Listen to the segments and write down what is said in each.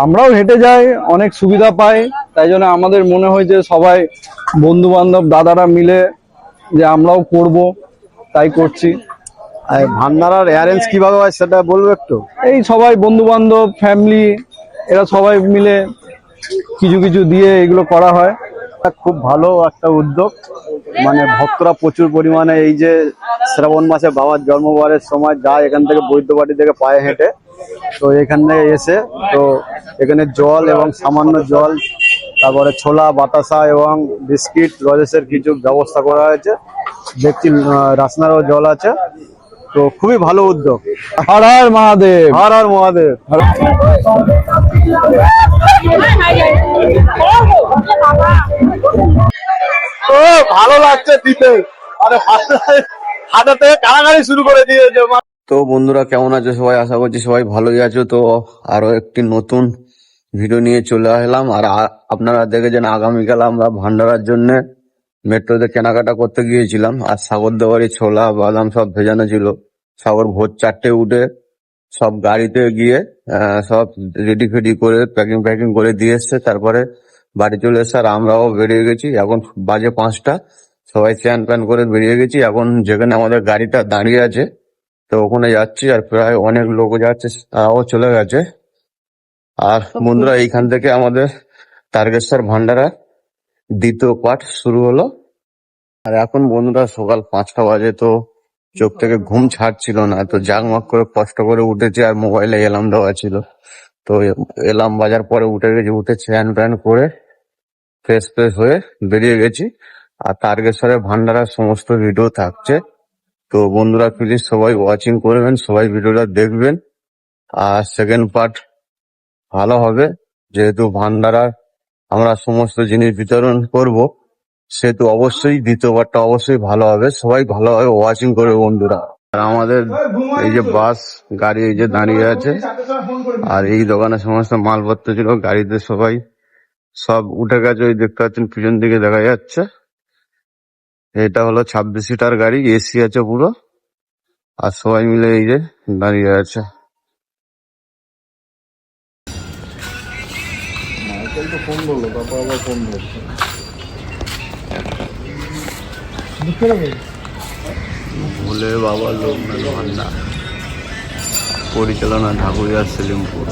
আমরাও হেঁটে যাই, অনেক সুবিধা পাই। তাই জন্য আমাদের মনে হয় যে সবাই বন্ধু বান্ধব দাদারা মিলে যে আমরাও করব, তাই করছি। আর ভান্ডারার অ্যারেঞ্জ কিভাবে হয় সেটা বলবো একটু। এই সবাই বন্ধু বান্ধব ফ্যামিলি এরা সবাই মিলে কিছু কিছু দিয়ে এগুলো করা হয়। খুব ভালো একটা উদ্যোগ, মানে ভক্তরা প্রচুর পরিমাণে এই যে শ্রাবণ মাসে বাবার জন্মবারের সময় যায় এখান থেকে বৈদ্যবাটি থেকে পায়ে হেঁটে, তো এখানে এসে তো এখানে জল এবং সামান্য জল, তারপরে ছোলা বাতাসা এবং বিস্কিট রজেসের কিছু ব্যবস্থা করা হয়েছে। দেখছি রাসনারও জল আছে, তো খুবই ভালো উদ্যোগ। হর হর মহাদেব। হর হর মহাদেব। তো ভালো লাগছে দিতে, আরে হাতে থেকে কারাগারি শুরু করে দিয়েছে। তো বন্ধুরা কেমন আছো সবাই? আশা করছি সবাই ভালোই আছো। তো আরো একটি নতুন ভিডিও নিয়ে চলে আসলাম। আর আপনারা দেখেছেন আগামীকাল আমরা ভান্ডারার জন্য মেট্রোতে কেনাকাটা করতে গিয়েছিলাম। আর সাগরদাবাড়ি ছোলা বাদাম সব ভেজানো ছিল। সাগর ভোর 4টে উঠে সব গাড়িতে গিয়ে সব রেডি ফেডি করে প্যাকিং করে দিয়ে এসছে। তারপরে বাড়ি চলে এসছে আর আমরাও বেরিয়ে গেছি। এখন বাজে 5টা, সবাই স্নান প্যান করে বেরিয়ে গেছি। এখন যেখানে আমাদের গাড়িটা দাঁড়িয়ে আছে তো ওখানে যাচ্ছি। আর প্রায় অনেক লোক যাচ্ছে, তারাও চলে গেছে। আর বন্ধুরা এইখান থেকে আমাদের তারকেশ্বর ভান্ডারা দ্বিতীয় পাঠ শুরু হলো। আর এখন বন্ধুরা সকাল 5টা বাজে, তো চোখ থেকে ঘুম ছাড়ছিল না, তো জাগমাগ করে কষ্ট করে উঠেছি। আর মোবাইলে এলার্ম দেওয়া ছিল, তো এলার্ম বাজার পরে উঠে গেছি। উঠে স্নান প্যান করে ফ্রেশ হয়ে বেরিয়ে গেছি। আর তারকেশ্বরের ভান্ডারার সমস্ত ভিডিও থাকছে, তো বন্ধুরা প্লিজ সবাই ওয়াচিং করবেন, সবাই ভিডিওটা দেখবেন। আর সেকেন্ড পার্ট ভালো হবে, যেহেতু ভান্ডারার আমরা সমস্ত জিনিস বিতরণ করব, সেহেতু অবশ্যই দ্বিতীয় পার্টটা অবশ্যই ভালো হবে। সবাই ভালোভাবে ওয়াচিং করবে বন্ধুরা। আর আমাদের এই যে বাস গাড়ি এই যে দাঁড়িয়ে আছে, আর এই দোকানে সমস্ত মালপত্র ছিল গাড়িতে, সবাই সব উঠে গেছে। ওই দেখতে পাচ্ছেন পিছন দিকে দেখা যাচ্ছে, এটা হলো 26 সিটার গাড়ি, এসি আছে পুরো। আর সবাই মিলে এই যে দাঁড়িয়ে আছে। ভোলে বাবা লোকনাথ ভান্ডার, পরিচালনা ঢাকুরিয়া সেলিমপুর।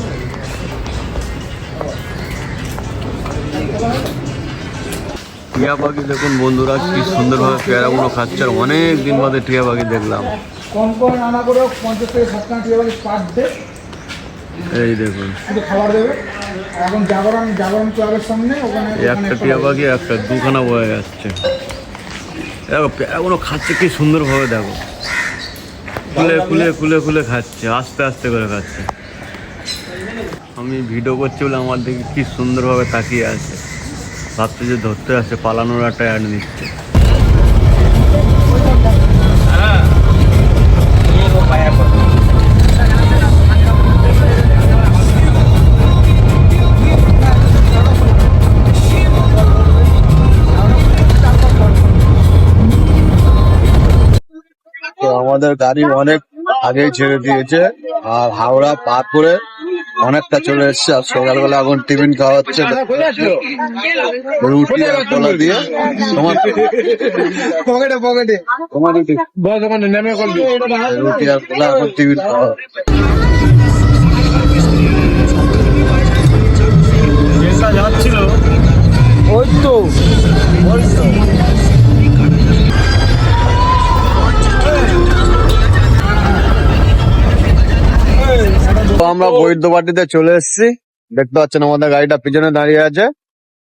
টিয়া পাখি দেখুন বন্ধুরা, কি সুন্দরভাবে পেয়ারাগুলো খাচ্ছে। আর অনেক দিন বাদে টিয়া পাখি দেখলাম। এই দেখুন এখন জাগরণ ক্লাবের সামনে একটা টিয়া পাখি একটা দুখানা বয়ে যাচ্ছে। দেখো পেয়ারাগুলো খাচ্ছে কি সুন্দরভাবে, দেখো খুলে খুলে খুলে খুলে খাচ্ছে, আস্তে আস্তে করে খাচ্ছে। আমি ভিডিও করছি বলে আমার দিকে কি সুন্দরভাবে তাকিয়ে আছে, ভাবছে যে ধরতে আসছে, পালানোর একটা অ্যাড নিচ্ছে। তো আমাদের গাড়ি অনেক আগেই ছেড়ে দিয়েছে, আর হাওড়া পার করে অনেকটা চলে এসছে। আর সকালবেলা এখন টিফিন খাওয়া হচ্ছে, রুটি আর কলা দিয়ে। তোমার রুটি আর কলা, এখন টিফিন খাওয়া হচ্ছে। যাচ্ছিল ওই তো আমরা বৈদ্যবাটিতে চলে এসেছি, দেখতে পাচ্ছেন আমাদের গাড়িটা পিছনে দাঁড়িয়ে আছে।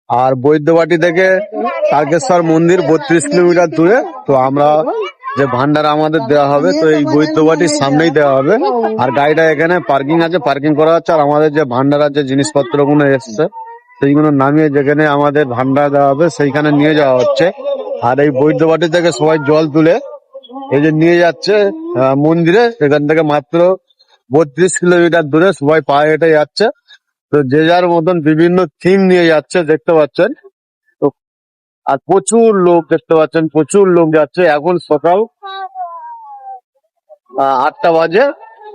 আর বৈদ্যবাটি থেকে তারকেশ্বর মন্দির 32 কিলোমিটার দূরে। তো আমরা যে ভান্ডারা আমাদের দেওয়া হবে, তো এই বৈদ্যবাটির সামনেই দেওয়া হবে। আর গাড়িটা এখানে পার্কিং আছে, পার্কিং করা হচ্ছে। আর আমাদের যে ভান্ডারার যে জিনিসপত্র গুলো এসছে সেইগুলো নামিয়ে যেখানে আমাদের ভান্ডারা দেওয়া হবে সেইখানে নিয়ে যাওয়া হচ্ছে। আর এই বৈদ্যবাটি থেকে সবাই জল তুলে এই যে নিয়ে যাচ্ছে মন্দিরে। এখান থেকে মাত্র 32 কিলোমিটার দূরে, সবাই পায়ে হেঁটে যাচ্ছে। তো যে যার মতন বিভিন্ন থিম নিয়ে যাচ্ছে, দেখতে পাচ্ছেন। তো আর প্রচুর লোক দেখতে পাচ্ছেন, প্রচুর লোক যাচ্ছে। এখন সকাল 8টা বাজে,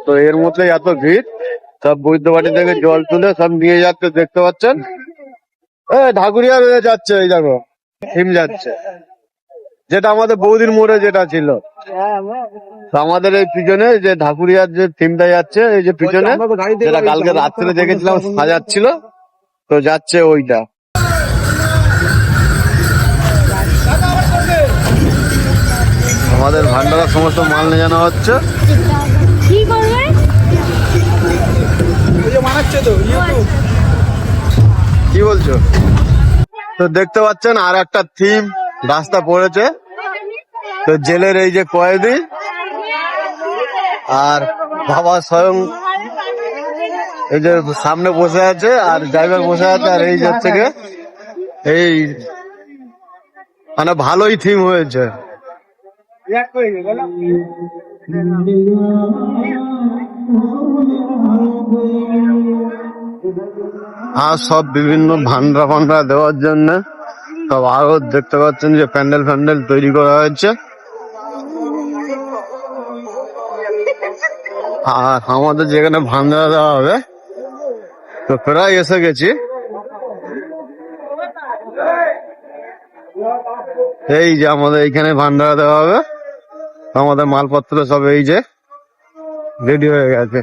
তো এর মধ্যে এত ভিড়। সব বৈদ্য বাড়ি থেকে জল তুলে সব নিয়ে যাচ্ছে, দেখতে পাচ্ছেন। ঢাকুরিয়া যাচ্ছে, এই দেখো থিম যাচ্ছে, যেটা আমাদের বৌদির মোড়ে যেটা ছিল। তো আমাদের এই পিছনে যে ঢাকুরিয়ার যে থিমটা যাচ্ছে, এই যে পিছনে যেটা কালকে রাত্রে দেখেছিলাম সাজাচ্ছিল, তো যাচ্ছে ওইটা। আমাদের ভান্ডারের সমস্ত মাল নিয়ে জানা হচ্ছে। কি করবে? কি বলছো? তো দেখতে পাচ্ছেন আর একটা থিম রাস্তা পড়েছে। তো জেলের এই যে কয়েদি আর বাবা স্বয়ং এই যে সামনে বসে আছে, আর ড্রাইভার বসে আছে, আর এই যাচ্ছে গিয়ে এই মানে ভালোই থিম হয়েছে। আর সব বিভিন্ন ভান্ডারা ফান্ডারা দেওয়ার জন্য সব আরো দেখতে পাচ্ছেন যে প্যান্ডেল ফ্যান্ডেল তৈরি করা হয়েছে। আর আমাদের যেখানে ভান্ডারা দেওয়া হবে, তো প্রায় এসে গেছি। এই যে আমাদের এইখানে ভান্ডারা দেওয়া হবে, আমাদের মালপত্র সব এই যে রেডি হয়ে গেছে।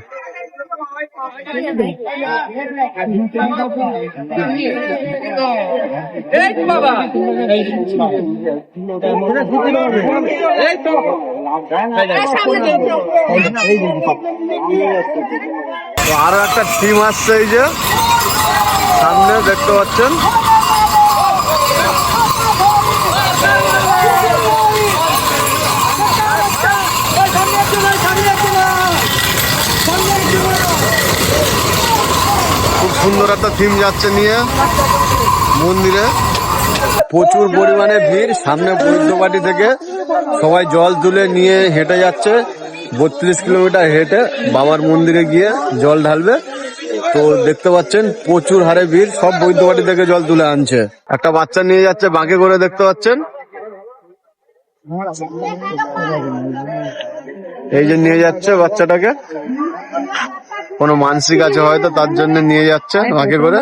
তো আরো একটা থিম আসছে, এই যে সামনে দেখতে পাচ্ছেন। খুব সুন্দর একটা থিম যাচ্ছে নিয়ে মন্দিরে। প্রচুর পরিমাণে ভিড়, সামনে বৈদ্যবাটি থেকে সবাই জল তুলে নিয়ে হেঁটে যাচ্ছে 32 কিলোমিটার হেঁটে বাবার মন্দিরে গিয়ে জল ঢালবে। তো দেখতে পাচ্ছেন প্রচুর হারে ভিড়, সব বৈদ্যবাটি থেকে জল তুলে আনছে। একটা বাচ্চা নিয়ে যাচ্ছে বাঁকে করে, দেখতে পাচ্ছেন। এই যে নিয়ে যাচ্ছে বাচ্চাটাকে, কোনো মানসিক আছে হয়তো, তার জন্য নিয়ে যাচ্ছে বাঁকে করে।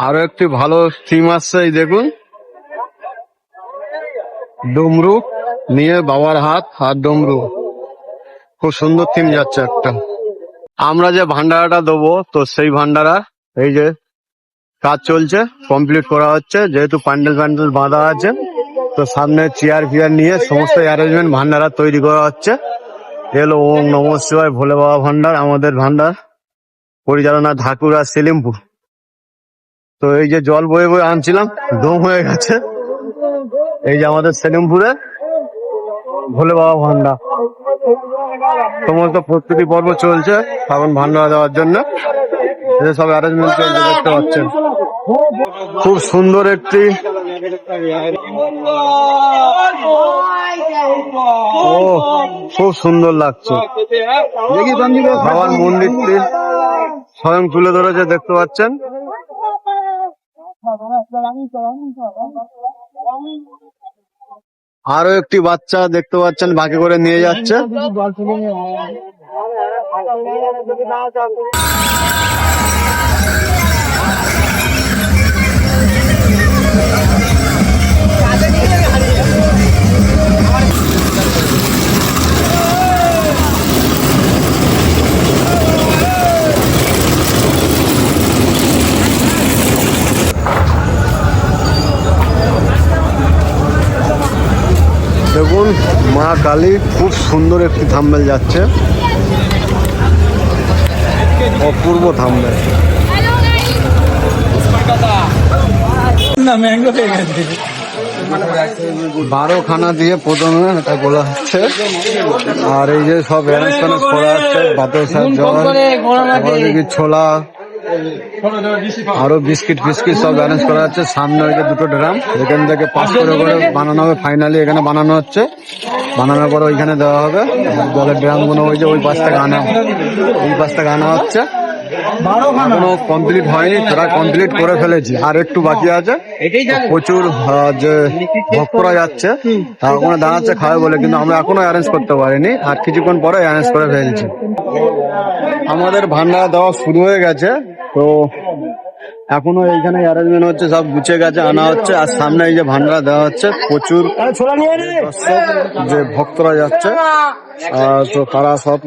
আরো একটি ভালো থিম আসছে, এই দেখুন, ডমরু নিয়ে বাবার হাত আর ডমরু, খুব সুন্দর থিম যাচ্ছে একটা। আমরা যে ভান্ডারাটা দেবো, তো সেই ভান্ডারা এই যে কাজ চলছে, কমপ্লিট করা হচ্ছে। যেহেতু প্যান্ডেল প্যান্ডেল বাঁধা আছে, তো সামনে চেয়ার ফিয়ার নিয়ে সমস্ত অ্যারেঞ্জমেন্ট ভান্ডারা তৈরি করা হচ্ছে। এলো ওম নমঃ শিবায় ভোলে বাবা ভান্ডার, আমাদের ভান্ডার পরিচালনা ঢাকুরা সেলিমপুর। তো এই যে জল বয়ে বয়ে আনছিলাম, দম হয়ে গেছে। এই যে আমাদের সেলিমপুরে ভোলে বাবা ভান্ডার, সমস্ত প্রস্তুতি পর্ব চলছে এখন ভান্ডারা দেওয়ার জন্য। সব অ্যারেঞ্জমেন্ট চলছে, দেখতে পাচ্ছেন। খুব সুন্দর একটি খুব সুন্দর লাগছে বাবার মন্দিরটি স্বয়ং তুলে ধরেছে, দেখতে পাচ্ছেন। আরো একটি বাচ্চা দেখতে পাচ্ছেন বাঁকে করে নিয়ে যাচ্ছে। দেখুন মা কালী, খুব সুন্দর একটি থাম্বনেল যাচ্ছে, অপূর্ব থাম্বনেল। বারোখানা দিয়ে প্রথমে এটা বলা হচ্ছে। আর এই যে সব অ্যারেঞ্জমেন্ট করা হচ্ছে, বাতাসা জল, ছোলা, আরো বিস্কিট ফিস্কিট সব অ্যারেঞ্জ করা হচ্ছে। সামনে ওই যে দুটো ড্রাম, এখান থেকে 5 করে বানানো হবে। ফাইনালি এখানে বানানো হচ্ছে, বানানোর পর ওইখানে দেওয়া হবে। জলের ড্রাম গুলো ওই যে ওই পাশ থেকে আনা, এই পাশ থেকে আনা হচ্ছে। এখনো কমপ্লিট হয়নি, তারা কমপ্লিট করে ফেলেছি, আর একটু বাকি আছে। প্রচুর যে ভক্তরা যাচ্ছে তারা ওখানে দাঁড়াচ্ছে খাবে বলে, কিন্তু আমরা এখনো অ্যারেঞ্জ করতে পারিনি, আর কিছুক্ষণ পরে অ্যারেঞ্জ করে ফেলছি। আমাদের ভান্ডারা দেওয়া শুরু হয়ে গেছে, তো এখনো এইখানে অ্যারেঞ্জমেন্ট হচ্ছে, সব গুছিয়ে গেছে, আনা হচ্ছে। আর সামনে এই যে ভান্ডারা দেওয়া হচ্ছে, প্রচুর দর্শক যে ভক্তরা যাচ্ছে, তো তারা সব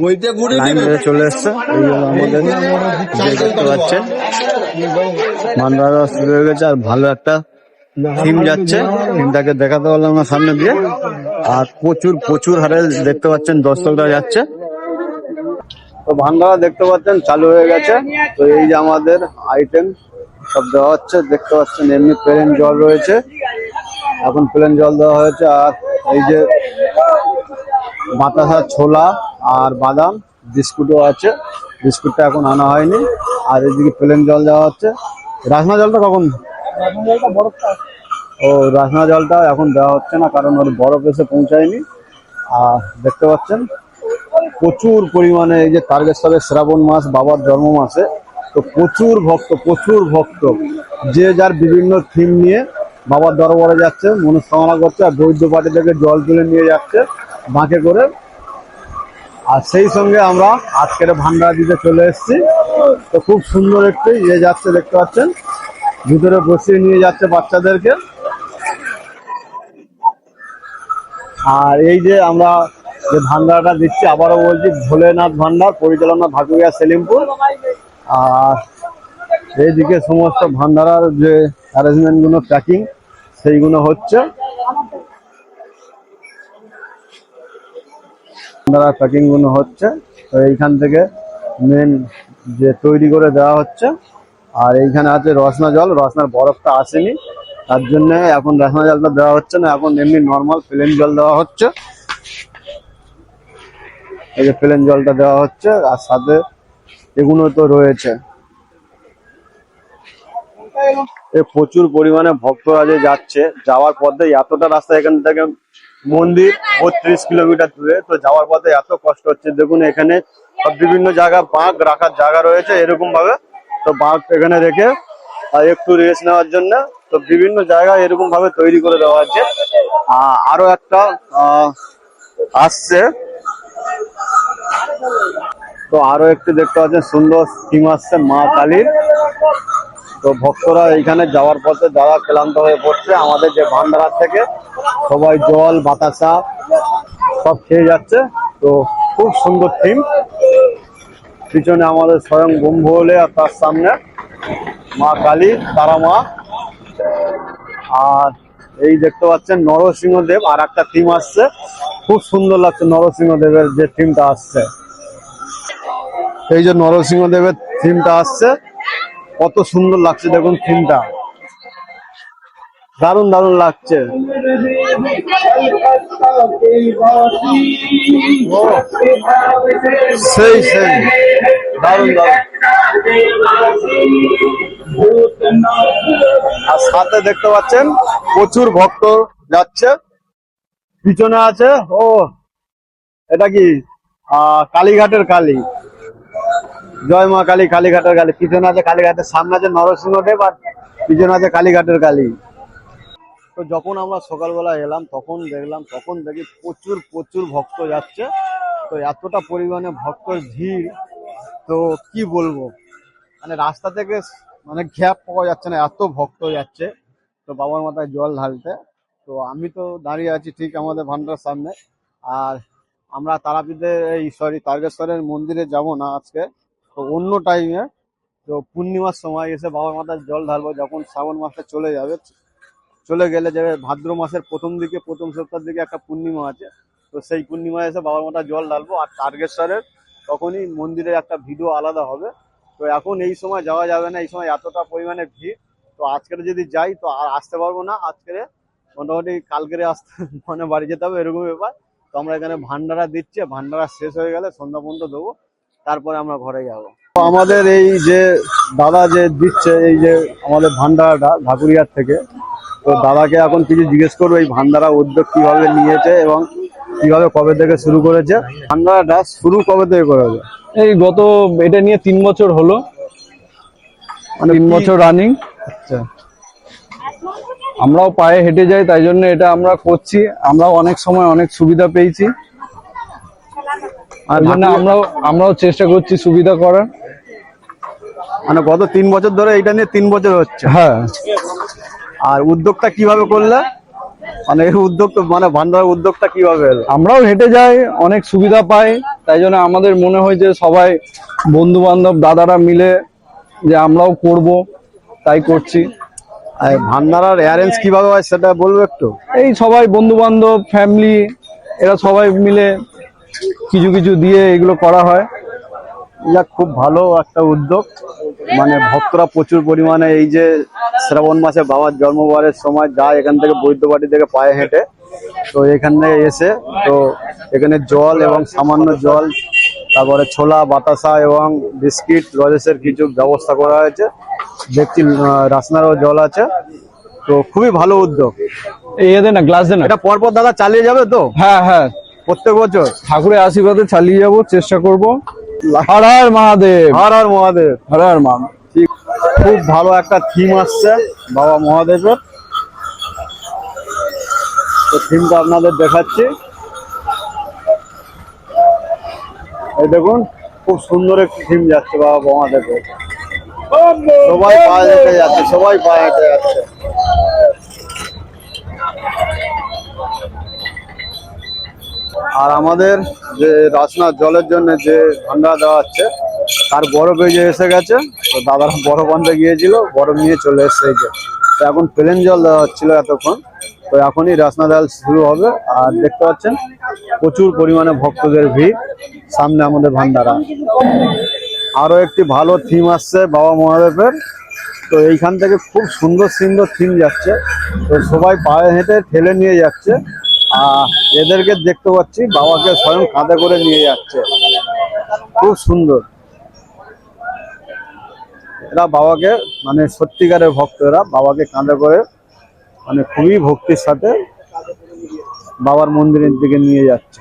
লাইন ধরে চলে এসছে। এই জন্য আমাদের যে দেখতে পাচ্ছেন ভান্ডারা দেওয়া শুরু হয়ে গেছে, আর ভালো একটা থিম যাচ্ছে, থিমটাকে দেখাতে পারলাম না সামনে দিয়ে। আর প্রচুর প্রচুর হারে দেখতে পাচ্ছেন দর্শকরা যাচ্ছে। তো ভান্ডারা দেখতে পাচ্ছেন চালু হয়ে গেছে। তো এই যে আমাদের আইটেম সব দেওয়া হচ্ছে, দেখতে পাচ্ছেন এমনি প্লেন জল রয়েছে, এখন প্লেন জল দেওয়া হয়েছে। আর এই যে বাতাসা, ছোলা আর বাদাম, বিস্কুটও আছে, বিস্কুটটা এখন আনা হয়নি। আর এদিকে প্লেন জল দেওয়া হচ্ছে। রাসনা জলটা কখন? ও, রাসনা জলটা এখন দেওয়া হচ্ছে না, কারণ ওর বরফ এসে পৌঁছায়নি। আর দেখতে পাচ্ছেন প্রচুর পরিমাণে, এই যে তারকেশ্বরের শ্রাবণ মাস বাবার জন্ম মাসে, তো প্রচুর ভক্ত যে যার বিভিন্ন থিম নিয়ে বাবার দরবারে যাচ্ছে, মনস্কামনা করছে, আর বৈদ্য পাটি থেকে জল তুলে নিয়ে যাচ্ছে বাঁকে করে। আর সেই সঙ্গে আমরা আজকের ভান্ডারা দিতে চলে এসেছি। তো খুব সুন্দর একটি ইয়ে যাচ্ছে, দেখতে পাচ্ছেন ভিতরে বসিয়ে নিয়ে যাচ্ছে বাচ্চাদেরকে। আর এই যে আমরা যে ভান্ডারাটা দিচ্ছি, আবারও বলছি, ভোলেনাথ ভান্ডার, পরিচালনা ভাকুরিয়া সেলিমপুর। আর এইদিকে সমস্ত ভান্ডারার যে অ্যারেঞ্জমেন্ট গুলো, প্যাকিং সেইগুলো হচ্ছে, ভান্ডারার প্যাকিং গুলো হচ্ছে। তো এইখান থেকে মেন যে তৈরি করে দেওয়া হচ্ছে। আর এইখানে আছে রসনা জল, রসনার বরফটা আসেনি, তার জন্য এখন রসনা জলটা দেওয়া হচ্ছে না, এখন এমনি নর্মাল প্লেন জল দেওয়া হচ্ছে। এই যে প্লেন জলটা দেওয়া হচ্ছে, আর সাথে এগুলো তো রয়েছে। প্রচুর পরিমাণে ভক্তরা যে যাচ্ছে, যাওয়ার পথে এতটা রাস্তা, এখান থেকে মন্দির 32 কিলোমিটার দূরে, তো যাওয়ার পথে এত কষ্ট হচ্ছে। দেখুন এখানে সব বিভিন্ন জায়গা বাঁক রাখার জায়গা রয়েছে এরকম ভাবে, তো বাঁক এখানে রেখে আর একটু রেস্ট নেওয়ার জন্য, তো বিভিন্ন জায়গা এরকম ভাবে তৈরি করে দেওয়া আছে। আরো একটা আসছে, তো আরো একটু দেখতে পাচ্ছেন সুন্দর থিম আসছে মা কালীর। তো ভক্তরা এইখানে যাওয়ার পথে যারা ক্লান্ত হয়ে পড়ছে, আমাদের যে ভান্ডারা থেকে সবাই জল বাতাসা সব খেয়ে যাচ্ছে। তো খুব সুন্দর থিম, পিছনে আমাদের স্বয়ং ব্রহ্মলে, আর তার সামনে মা কালী, তারা মা। আর এই দেখতে পাচ্ছেন নরসিংহদেব, আর একটা থিম আসছে, খুব সুন্দর লাগছে নরসিংহদেবের যে থিমটা আসছে। এই যে নরসিংহদেবের থিমটা আসছে, কত সুন্দর লাগছে দেখুন থিমটা, দারুণ দারুণ লাগছে। সেই সেই দারুণ দারুণ। আর সাথে দেখতে পাচ্ছেন প্রচুর ভক্ত যাচ্ছে। পিছনে আছে, ও এটা কি কালীঘাটের কালী, জয় মা কালী, কালীঘাটের কালী। পিছনে আছে কালীঘাটের, সামনে আছে নরসিংহদেব, আর পিছনে আছে কালীঘাটের কালী। তো যখন আমরা সকালবেলা এলাম তখন দেখি প্রচুর প্রচুর ভক্ত যাচ্ছে। তো এতটা পরিমাণে ভক্তর ভিড়, তো কি বলবো, মানে রাস্তা থেকে মানে গ্যাপ পাওয়া যাচ্ছে না, এত ভক্ত যাচ্ছে তো বাবার মাথায় জল ঢালতে। তো আমি তো দাঁড়িয়ে আছি ঠিক আমাদের ভান্ডার সামনে। আর আমরা তারাপীঠে তারকেশ্বরের মন্দিরে যাব না আজকে, তো অন্য টাইমে, তো পূর্ণিমার সময় এসে বাবার মাথায় জল ঢালবো, যখন শ্রাবণ মাসটা চলে গেলে যে ভাদ্র মাসের প্রথম সপ্তাহের দিকে একটা পূর্ণিমা আছে, তো সেই পূর্ণিমায় এসে বাবার মাথায় জল ঢালবো। আর তারকেশ্বরের তখনই মন্দিরের একটা ভিডিও আলাদা হবে। তো এখন এই সময় যাওয়া যাবে না, এই সময় এতটা পরিমাণে ভিড়। তো আজকের যদি যাই তো আর আসতে পারবো না, আজকে মোটামুটি কালকেরে আসতে মানে বাড়ি যেতে হবে, এরকম ব্যাপার। তো আমরা এখানে ভান্ডারা দিচ্ছি, ভান্ডারা শেষ হয়ে গেলে সন্ধ্যা পর্যন্ত দেবো, তারপরে আমরা ঘরে যাবো। আমাদের এই যে দাদা যে দিচ্ছে এই যে আমাদের ভান্ডারাটা ঢাকুরিয়ার থেকে, তো দাদাকে এখন কিছু জিজ্ঞেস করবো এই ভান্ডারা উদ্যোগ কিভাবে নিয়েছে এবং কিভাবে কবে থেকে শুরু করেছে, ভান্ডারাটা শুরু কবে থেকে করেছে। এই গত এটা নিয়ে 3 বছর হলো। মানে 3 বছর রানিং। আচ্ছা, আমরাও পায়ে হেঁটে যাই, তাই জন্য এটা আমরা করছি। আমরাও অনেক সময় অনেক সুবিধা পেয়েছি, আর ওই জন্য আমরাও চেষ্টা করছি সুবিধা করার। মানে গত 3 বছর ধরে এটা নিয়ে 3 বছর হচ্ছে। হ্যাঁ, আর উদ্যোগটা কিভাবে করলে, মানে এই উদ্যোগ মানে ভান্ডার উদ্যোগটা কিভাবে এলো? আমরাও হেঁটে যাই, অনেক সুবিধা পাই, তাই জন্য আমাদের মনে হয় যে সবাই বন্ধু বান্ধব দাদারা মিলে যে আমরাও করব, তাই করছি। আর ভান্ডারার অ্যারেঞ্জ কিভাবে হয় সেটা বলবো একটু। এই সবাই বন্ধু বান্ধব ফ্যামিলি এরা সবাই মিলে কিছু কিছু দিয়ে এগুলো করা হয়। এটা খুব ভালো একটা উদ্যোগ। মানে ভক্তরা প্রচুর পরিমাণে এই যে শ্রাবণ মাসে বাবার জন্মবারের সময় যায় এখান থেকে বৈদ্যবাটি থেকে পায়ে হেঁটে, তো এখানে এসে তো এখানে জল এবং সামান্য জল, তারপরে ছোলা বাতাসা এবং বিস্কিট রজেসের কিছু ব্যবস্থা করা হয়েছে। দেখছি রাসনারও জল আছে, তো খুবই ভালো উদ্যোগ। এই এ দে না, গ্লাস দে না। এটা পরপর দাদা চালিয়ে যাবে তো হ্যাঁ হ্যাঁ, প্রত্যেক বছর? ঠাকুরের আশীর্বাদে চালিয়ে যাব, চেষ্টা করব। হর হর মহাদেব, হর হর মহাদেব। হর হর মহাদেব। ঠিক, খুব ভালো একটা থিম আসছে বাবা মহাদেবের, তো থিমটা আপনাদের দেখাচ্ছি। এই দেখুন, খুব সুন্দর একটি থিম যাচ্ছে বাবা মহাদেবের। সবাই পায়ে হেঁটে যাচ্ছে, সবাই পায়ে হেঁটে যাচ্ছে। আর আমাদের যে রাসনা জলের জন্য যে ভান্ডার দেওয়া হচ্ছে তার বরফ এই যে এসে গেছে, তো দাদারা বরফ আনতে গিয়েছিল, বরফ নিয়ে চলে এসছে। এই যে তো এখন প্লেন জল দেওয়া হচ্ছিল এতক্ষণ, তো এখনই রাসনা জল শুরু হবে। আর দেখতে পাচ্ছেন প্রচুর পরিমাণে ভক্তদের ভিড় সামনে আমাদের ভান্ডারা। আরো একটি ভালো থিম আসছে বাবা মহাদেবের, তো এইখান থেকে খুব সুন্দর সুন্দর থিম যাচ্ছে, তো সবাই পায়ে হেঁটে ঠেলে নিয়ে যাচ্ছে। আর এদেরকে দেখতে পাচ্ছি বাবাকে স্বয়ং কাঁধে করে নিয়ে যাচ্ছে, খুব সুন্দর। এরা বাবাকে মানে সত্যিকারের ভক্ত, এরা বাবাকে কাঁধে করে মানে খুবই ভক্তির সাথে বাবার মন্দিরের দিকে নিয়ে যাচ্ছে।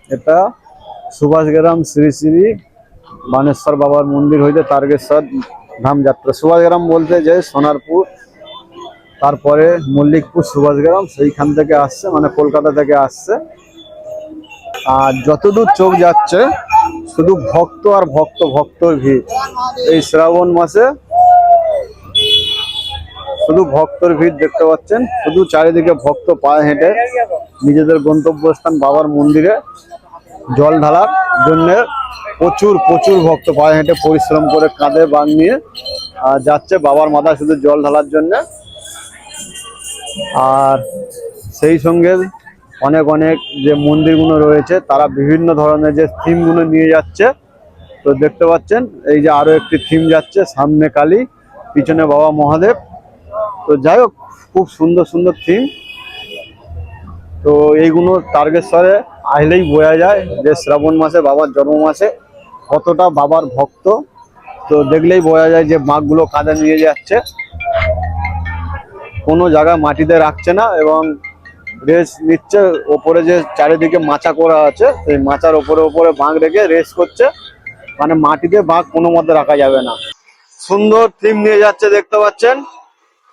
এটা সুভাষগ্রাম শ্রী শ্রী বানেশ্বর বাবার মন্দির হইতে তারকেশ্বর ধাম যাত্রা। সুভাষগ্রাম বলতে যে সোনারপুর, তারপরে মল্লিকপুর সুভাষগ্রাম, সেইখান থেকে আসছে, মানে কলকাতা থেকে আসছে। আর যতদূর চোখ যাচ্ছে শুধু ভক্ত আর ভক্ত, ভক্তর ভিড়। এই শ্রাবণ মাসে শুধু ভক্তর ভিড় দেখতে পাচ্ছেন, শুধু চারিদিকে ভক্ত পায়ে হেঁটে নিজেদের গন্তব্যস্থান বাবার মন্দিরে জল ঢালার জন্য প্রচুর প্রচুর ভক্ত পায়ে হেঁটে পরিশ্রম করে কাঁধে বান নিয়ে যাচ্ছে বাবার মাথায় শুধু জল ঢালার জন্য। আর সেই সঙ্গে অনেক অনেক যে মন্দিরগুলো রয়েছে তারা বিভিন্ন ধরনের যে থিমগুলো নিয়ে যাচ্ছে, তো দেখতে পাচ্ছেন এই যে আরো একটি থিম যাচ্ছে, সামনে কালী, পিছনে বাবা মহাদেব। তো যাই হোক, খুব সুন্দর সুন্দর থিম। তো এইগুলো তারকেশ্বরে আসলেই বোঝা যায় যে শ্রাবণ মাসে বাবার জন্ম মাসে কতটা বাবার ভক্ত। তো দেখলেই বোঝা যায় যে মাছগুলো কাঁধে নিয়ে যাচ্ছে, কোনো জায়গায় মাটিতে রাখছে না, এবং রেস নিচ্ছে। ওপরে যে চারিদিকে মাচা করা আছে সেই মাচার ওপরে ওপরে বাঁক রেখে রেস করছে, মানে মাটিতে বাঁক কোনো মতে রাখা যাবে না। সুন্দর থিম নিয়ে যাচ্ছে, দেখতে পাচ্ছেন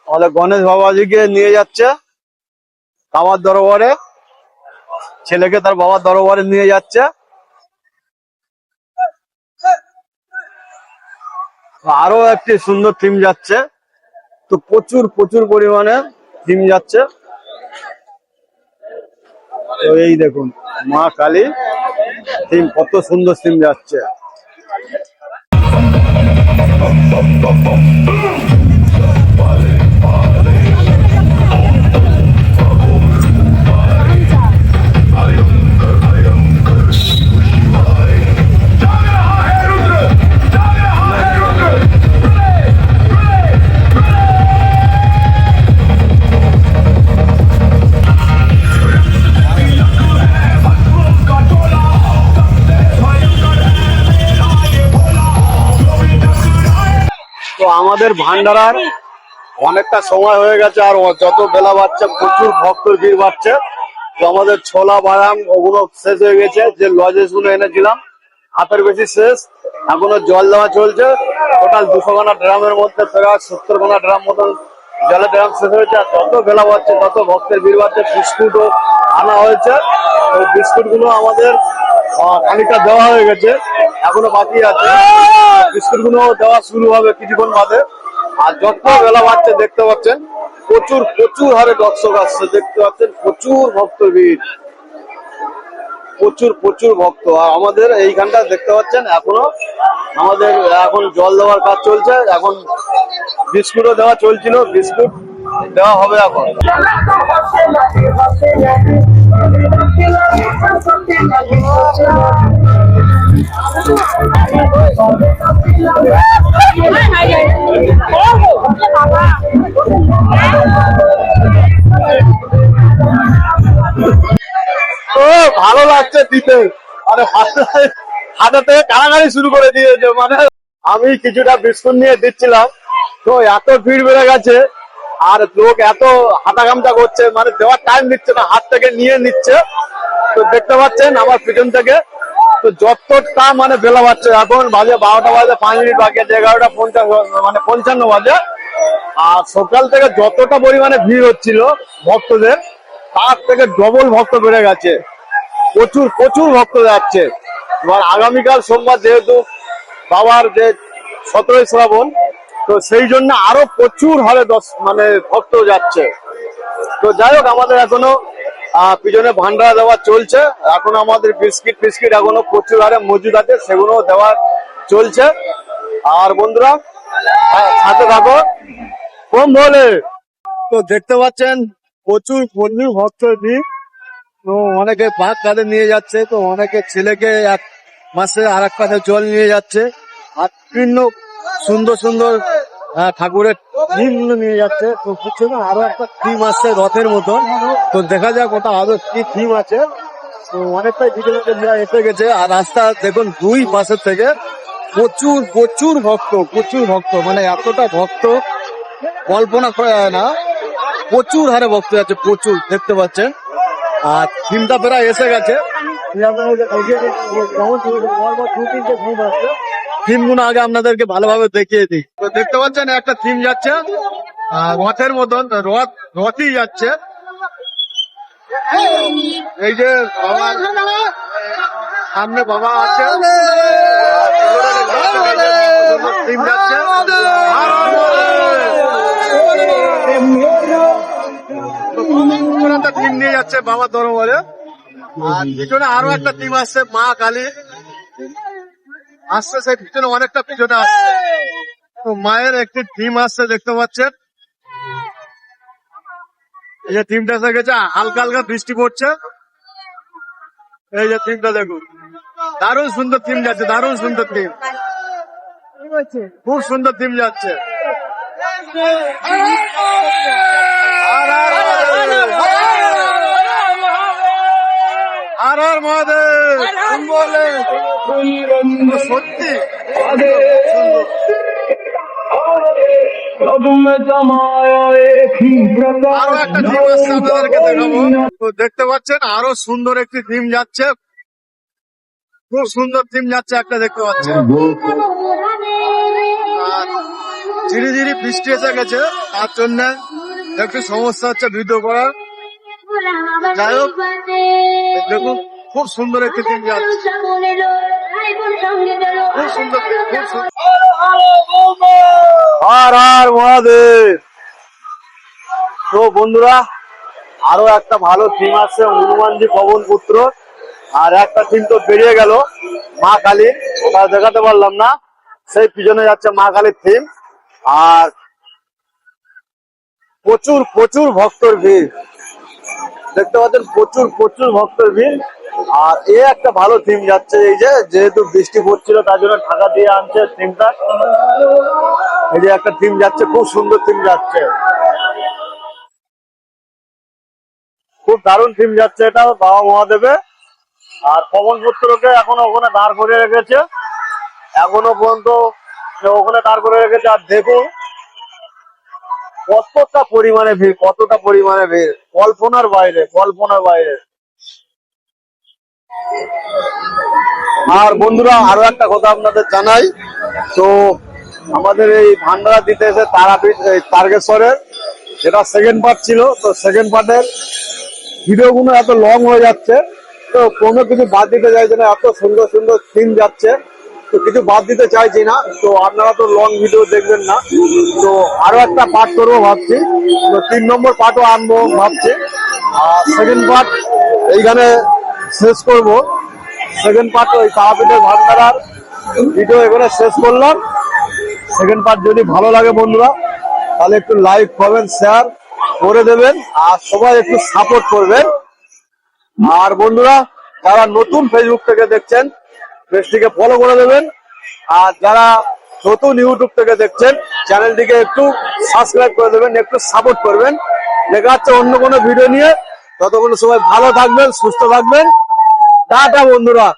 আমাদের গণেশ বাবাজিকে নিয়ে যাচ্ছে বাবার দরবারে, ছেলেকে তার বাবার দরবারে নিয়ে যাচ্ছে। আরো একটি সুন্দর থিম যাচ্ছে, তো প্রচুর প্রচুর পরিমাণে থিম যাচ্ছে। তো এই দেখুন মা কালী থিম, কত সুন্দর থিম যাচ্ছে। তো আমাদের ভান্ডারার অনেকটা সময় হয়ে গেছে, আর যত বেলা বাড়ছে প্রচুর ভক্তর ভিড় বাড়ছে। তো আমাদের ছোলা বাদাম ওগুলো শেষ হয়ে গেছে, যে লজেস গুলো এনেছিলাম হাতের বেশি শেষ, এখনো জল দেওয়া চলছে। টোটাল 200 খানা ড্রামের মধ্যে প্রায় 70 খানা ড্রাম মতন জলের ড্রাম শেষ হয়েছে। আর যত বেলা বাড়ছে তত ভক্তের ভিড় বাড়ছে। বিস্কুটও আনা হয়েছে, ওই বিস্কুট গুলো আমাদের খানিকটা দেওয়া হয়ে গেছে, এখনো বাকি আছে। বিস্কুট গুলো দেওয়া শুরু হবে কিছুক্ষণ বাদে। আর যত বেলা বাড়ছে দেখতে পাচ্ছেন প্রচুর প্রচুর হারে দর্শক আসছে, দেখতে পাচ্ছেন প্রচুর ভক্তের ভিড়, প্রচুর প্রচুর ভক্ত। আর আমাদের এইখানটা দেখতে পাচ্ছেন এখনো আমাদের এখন জল দেওয়ার কাজ চলছে। এখন বিস্কুটও দেওয়া চলছিল, বিস্কুট দেওয়া হবে এখন। ও ভালো লাগছে দিতে, মানে হাতে থেকে কারাগারি শুরু করে দিয়েছে। মানে আমি কিছুটা বিস্কুট নিয়ে দিচ্ছিলাম, তো এত ভিড় বেড়ে গেছে আর লোক এত হাতা গামছা করছে, মানে দেওয়ার টাইম দিচ্ছে না, হাত থেকে নিয়ে নিচ্ছে। তো দেখতে পাচ্ছেন আমার পিছন থেকে, তো যতটা মানে বেলা বাড়ছে, এখন বাজে 12টা বাজে 5 মিনিট বাকি আছে, 11টা 55 বাজে। আর সকাল থেকে যতটা পরিমাণে ভিড় হচ্ছিল ভক্তদের, তার থেকে ডবল ভক্ত বেড়ে গেছে, প্রচুর প্রচুর ভক্ত যাচ্ছে। এবার আগামীকাল সোমবার যেহেতু বাবার যে 17ই শ্রাবণ, তো সেই জন্য আরো প্রচুর হারে মানে ভক্ত যাচ্ছে। তো যাই হোক, আমাদের এখনো পিছনে ভান্ডারা দেওয়া চলছে, এখন আমাদের বিস্কিট ফিস্কিট এখনো প্রচুর হারে মজুদ আছে, সেগুলো দেওয়া চলছে। আর বন্ধুরা সাথে থাকো, কম বলে। তো দেখতে পাচ্ছেন প্রচুর প্রচুর ভক্তের ভিড়। তো অনেকে ভাত কাঁধে নিয়ে যাচ্ছে, তো অনেকে ছেলেকে এক মাসে আর এক কাঁধে জল নিয়ে যাচ্ছে, আর বিভিন্ন সুন্দর সুন্দর ঠাকুরের থিম নিয়ে যাচ্ছে। তো বুঝছে না, আরো একটা থিম আসছে রথের মতন, তো দেখা যাক ওটা আরো কি থিম আছে। তো অনেকটাই ভিতরে এসে গেছে। আর রাস্তা দেখুন দুই পাশের থেকে প্রচুর প্রচুর ভক্ত, প্রচুর ভক্ত, মানে এতটা ভক্ত কল্পনা করা যায় না, প্রচুর হারে ভক্ত যাচ্ছে, প্রচুর দেখতে পাচ্ছেন। আর থিমটা প্রায় এসে গেছে, থিম গুলো আগে আপনাদেরকে ভালোভাবে দেখিয়ে দিই। তো দেখতে পাচ্ছেন একটা থিম যাচ্ছে রথের মতন, রথই যাচ্ছে। এই যে বাবার সামনে বাবা আছে, থিম যাচ্ছে থিম নিয়ে যাচ্ছে বাবার দরবারে। আর পিছনে আরো একটা থিম আসছে, মা কালী আসছে, সেই পিছনে অনেকটা পিছনে আসছে। তো মায়ের একটি থিম আসছে দেখতে পাচ্ছেন, এই যে থিমটা এসে গেছে, হালকা হালকা বৃষ্টি পড়ছে। এই যে থিমটা দেখুন, দারুণ সুন্দর থিম যাচ্ছে, দারুণ সুন্দর থিম, খুব সুন্দর থিম যাচ্ছে। আর আর মহাদেব সত্যি আরো একটা থিম আসছে, আপনাদেরকে দেখাবো। তো দেখতে পাচ্ছেন আরো সুন্দর একটি থিম যাচ্ছে, খুব সুন্দর থিম যাচ্ছে একটা, দেখতে পাচ্ছেন। আর ধীরে ধীরে বৃষ্টি এসে গেছে, তার জন্য একটু সমস্যা হচ্ছে ভিডিও করার। যাই হোক, দেখুন খুব সুন্দর একটি থিম যাচ্ছে, খুব সুন্দর, খুব সুন্দর। আর আর মহাদেব। তো বন্ধুরা আরো একটা ভালো থিম আছে, হনুমানজি পবন পুত্র। আর একটা থিম তো বেরিয়ে গেল মা কালী, ওটা দেখাতে পারলাম না, সেই পিছনে যাচ্ছে মা কালীর থিম। আর প্রচুর প্রচুর ভক্তর ভিড় দেখতে পাচ্ছেন, প্রচুর প্রচুর ভক্তর ভিড়। আর এ একটা ভালো থিম যাচ্ছে, এই যে যেহেতু বৃষ্টি পড়ছিল তার জন্য ঢাকা দিয়ে আনছে থিমটা। এই যে একটা থিম যাচ্ছে, খুব সুন্দর থিম যাচ্ছে, খুব দারুণ থিম যাচ্ছে এটা বাবা মহাদেবে। আর পবন পুত্রকে এখনো ওখানে দাঁড় করে রেখেছে, এখনো পর্যন্ত ওখানে দাঁড় করে রেখেছে। আর দেখুন কতটা পরিমাণে ভিড়, কতটা পরিমাণে ভিড়, কল্পনার বাইরে, কল্পনার বাইরে। আর বন্ধুরা আরো একটা কথা আপনাদের জানাই, তো আমাদের এই ভান্ডারা দিতে এসে তারাপীঠ এই তারকেশ্বরের যেটা সেকেন্ড পার্ট ছিল, তো সেকেন্ড পার্টের ভিডিওগুলো এত লং হয়ে যাচ্ছে, তো কোনো কিছু বাদ দিতে চাইছে না, এত সুন্দর সুন্দর সিন যাচ্ছে, তো কিছু বাদ দিতে চাইছি না। তো আপনারা তো লং ভিডিও দেখবেন না, তো আরো একটা পার্ট করবো ভাবছি, তো 3 নম্বর পার্টও আনবো ভাবছি। আর সেকেন্ড পার্ট এইখানে শেষ করব। সেকেন্ড পার্ট ওই তারাপীঠের ভান্ডারার ভিডিও এখানে শেষ করলাম। সেকেন্ড পার্ট যদি ভালো লাগে বন্ধুরা, তাহলে একটু লাইক কমেন্ট শেয়ার করে দেবেন, আর সবাই একটু সাপোর্ট করবেন। আর বন্ধুরা যারা নতুন ফেসবুক থেকে দেখছেন, পেজটিকে ফলো করে দেবেন, আর যারা নতুন ইউটিউব থেকে দেখছেন, চ্যানেলটিকে একটু সাবস্ক্রাইব করে দেবেন, একটু সাপোর্ট করবেন। দেখা যাচ্ছে অন্য কোনো ভিডিও নিয়ে, ততক্ষণ সবাই ভালো থাকবেন, সুস্থ থাকবেন। টাটা বন্ধুরা।